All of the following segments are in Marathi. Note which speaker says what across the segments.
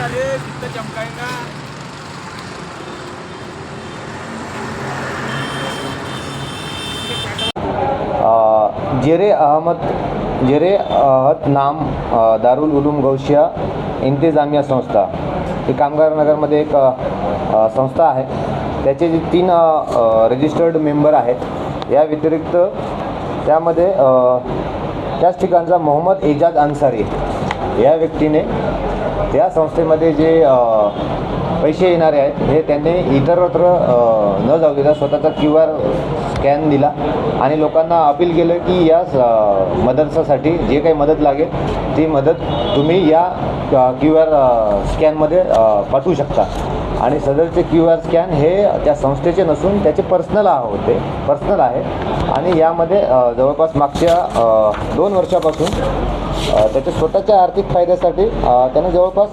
Speaker 1: आले तिथं चमकाएगा।
Speaker 2: जेरे अहद नाम दारुल उलूम गौशिया इंतजामिया संस्था ही कामगार नगरमध्ये एक संस्था आहे। त्याचे जे 3 रजिस्टर्ड मेंबर आहेत। या व्यतिरिक्त त्यामध्ये त्याच ठिकाणचा मोहम्मद एजाज अन्सारी या व्यक्तीने त्या संस्थेमध्ये जे पैसे येणारे आहेत हे त्यांनी इतरत्र न जाऊ देता स्वतःचा QR स्कॅन दिला आणि लोकांना अपील केलं की या मदरसासाठी जे काही मदत लागेल ती मदत तुम्ही या QR स्कॅनमध्ये पाठवू शकता। आणि सदरचे QR स्कॅन हे त्या संस्थेचे नसून त्याचे पर्सनल आहे आणि यामध्ये जवळपास मागच्या 2 वर्षापासून त्याच्या स्वतःच्या आर्थिक फायद्यासाठी त्याने जवळपास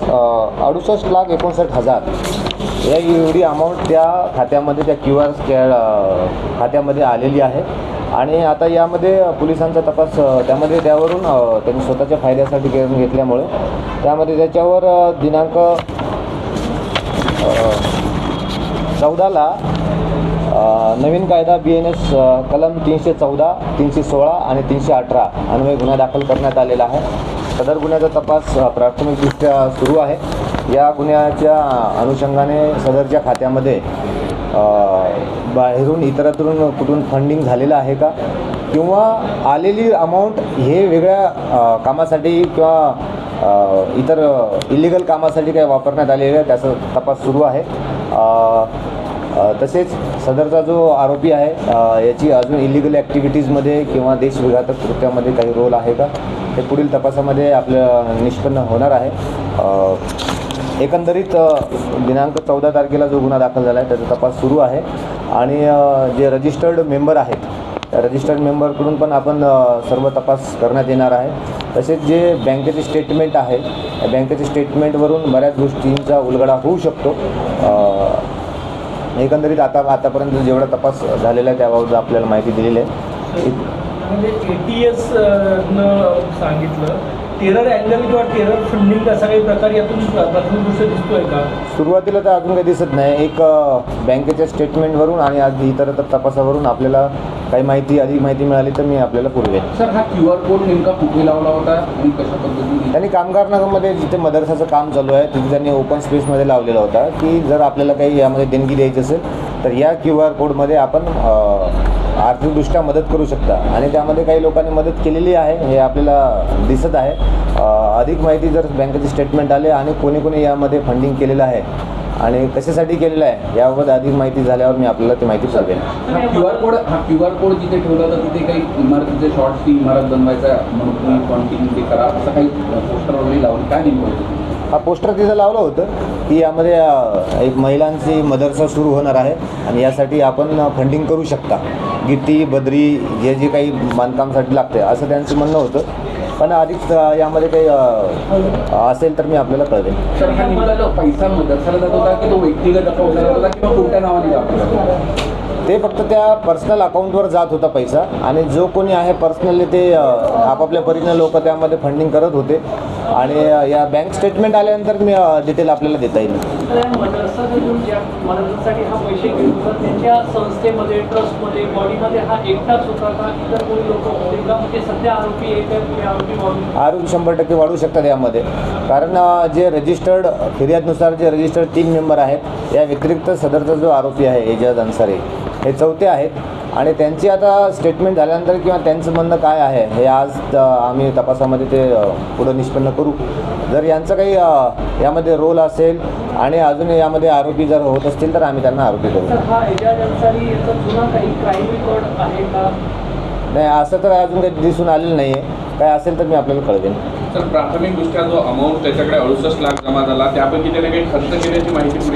Speaker 2: 68,59,000 या एवढी अमाऊंट त्या खात्यामध्ये त्या QR स्कॅन खात्यामध्ये आलेली आहे। आणि आता यामध्ये पोलिसांचा तपास त्यामध्ये त्यावरून त्यांनी स्वतःच्या फायद्यासाठी करून घेतल्यामुळे त्यामध्ये त्याच्यावर दिनांक 14ला नवीन कायदा BNS कलम 314, 316 आणि 318 अन्वये गुन्हा दाखल करण्यात आलेला आहे। सदर गुन्ह्याचा तपास प्राथमिकदृष्ट्या सुरू आहे। या गुन्ह्याच्या अनुषंगाने सदरच्या खात्यामध्ये बाहेरून इतरतरून कुठून फंडिंग झालेलं आहे का किंवा आलेली अमाऊंट हे वेगळ्या कामासाठी किंवा इतर इलिगल कामासाठी काही वापरण्यात आलेलं आहे त्याचा तपास सुरू आहे। तसेच सदरचा जो आरोपी आहे याची अजून इलिगल ॲक्टिव्हिटीजमध्ये किंवा देशविघातक कृत्यामध्ये काही रोल आहे का हे पुढील तपासामध्ये आपलं निष्पन्न होणार आहे। एकंदरीत दिनांक 14 तारखेला जो गुन्हा दाखल झाला आहे त्याचा तपास सुरू आहे आणि जे रजिस्टर्ड मेंबर आहेत त्या रजिस्टर्ड मेंबरकडून पण आपण सर्व तपास करण्यात येणार आहे। तसेच जे बँकेचे स्टेटमेंट आहे त्या बँकेचे स्टेटमेंटवरून बऱ्याच गोष्टींचा उलगडा होऊ शकतो। एकंदरीत आतापर्यंत जेवढा तपास झालेला आहे त्याबाबत आपल्याला माहिती दिलेली आहे।
Speaker 3: म्हणजे ATS न सांगितलं टेरर अँगल किंवा टेरर फंडिंग असा काही प्रकार यातून प्राथमिकदृष्ट्या दिसतोय का?
Speaker 2: सुरुवातीला तर अजून काही दिसत नाही। एक बँकेच्या स्टेटमेंटवरून आणि इतर तपासावरून आपल्याला काही अधिक माहिती मिळाली तर मी आपल्याला पुरवेन।
Speaker 4: सर, हा QR कोड नेमका कुठे लावला होता आणि कशा पद्धतीने?
Speaker 2: त्यांनी कामगार नगरमध्ये जिथे मदरसाचं काम चालू आहे तिथे त्यांनी ओपन स्पेसमध्ये लावलेला होता की जर आपल्याला काही यामध्ये देणगी द्यायची असेल तर या QR कोडमध्ये आपण आर्थिकदृष्ट्या मदत करू शकता आणि त्यामध्ये काही लोकांनी मदत केलेली आहे हे आपल्याला दिसत आहे। अधिक माहिती जर बँकेचे स्टेटमेंट आले आणि कोणी यामध्ये फंडिंग केलेलं आहे आणि कशासाठी केलेलं आहे याबाबत अधिक माहिती झाल्यावर मी आपल्याला ती माहिती पुरवेन।
Speaker 4: हा QR कोड जिथे ठेवला होता तिथे काही इमारतीचे शॉर्ट्सची इमारत बनवायचा म्हणून फंडिंग ते करा असं काही पोस्टर वगैरे लावून काय नेमकं होतं?
Speaker 2: हा पोस्टर तिथं लावलं होतं की यामध्ये एक महिलांची मदरसा सुरू होणार आहे आणि यासाठी आपण फंडिंग करू शकता, गिट्टी बद्री जे काही बांधकामासाठी लागते असं त्यांचं म्हणणं होतं। पण अधिक यामध्ये काही असेल तर मी आपल्याला कळवेन।
Speaker 4: सर, हा नेमका पैसा मदरसाला जात होता की तो व्यक्तिगत अकाउंटला जात होता किंवा कोणत्या नावाने जात होता?
Speaker 2: ते फक्त त्या पर्सनल अकाउंटवर जात होता पैसा आणि जो कोणी आहे पर्सनली ते आपापल्या परीनं लोक त्यामध्ये फंडिंग करत होते आणि या बँक स्टेटमेंट आल्यानंतर मी डिटेल आपल्याला देता येईल।
Speaker 3: मदतीसाठी हा पैसे घेऊन त्यांच्या संस्थेमध्ये ट्रस्टमध्ये बॉडीमध्ये हा एकटाच होता का इतर कोणी लोक होते का? म्हणजे सध्या आरोपी
Speaker 2: आरोपी 100% वाढू शकतात यामध्ये कारण जे रजिस्टर्ड फिर्यादनुसार जे रजिस्टर्ड 3 मेंबर आहेत या व्यतिरिक्त सदरचा जो आरोपी आहे एजाज अन्सारी हे 4थे आहेत आणि त्यांची आता स्टेटमेंट झाल्यानंतर किंवा त्यांचं म्हणणं काय आहे हे आज आम्ही तपासामध्ये ते पुढं निष्पन्न करू। जर यांचं काही यामध्ये रोल असेल आणि अजून यामध्ये आरोपी जर होत असतील तर आम्ही त्यांना आरोपी करू।
Speaker 3: हा एजाज अन्सारी याचा जुना काही क्राईम रेकॉर्ड आहे का?
Speaker 2: नाही, असं तर अजून काही दिसून आलेलं नाही आहे। काय असेल तर मी आपल्याला कळवेन।
Speaker 1: सर, प्राथमिकदृष्ट्या जो अमाऊंट त्याच्याकडे 68 लाख जमा झाला त्यापैकी त्याने काही खर्च केल्याची माहिती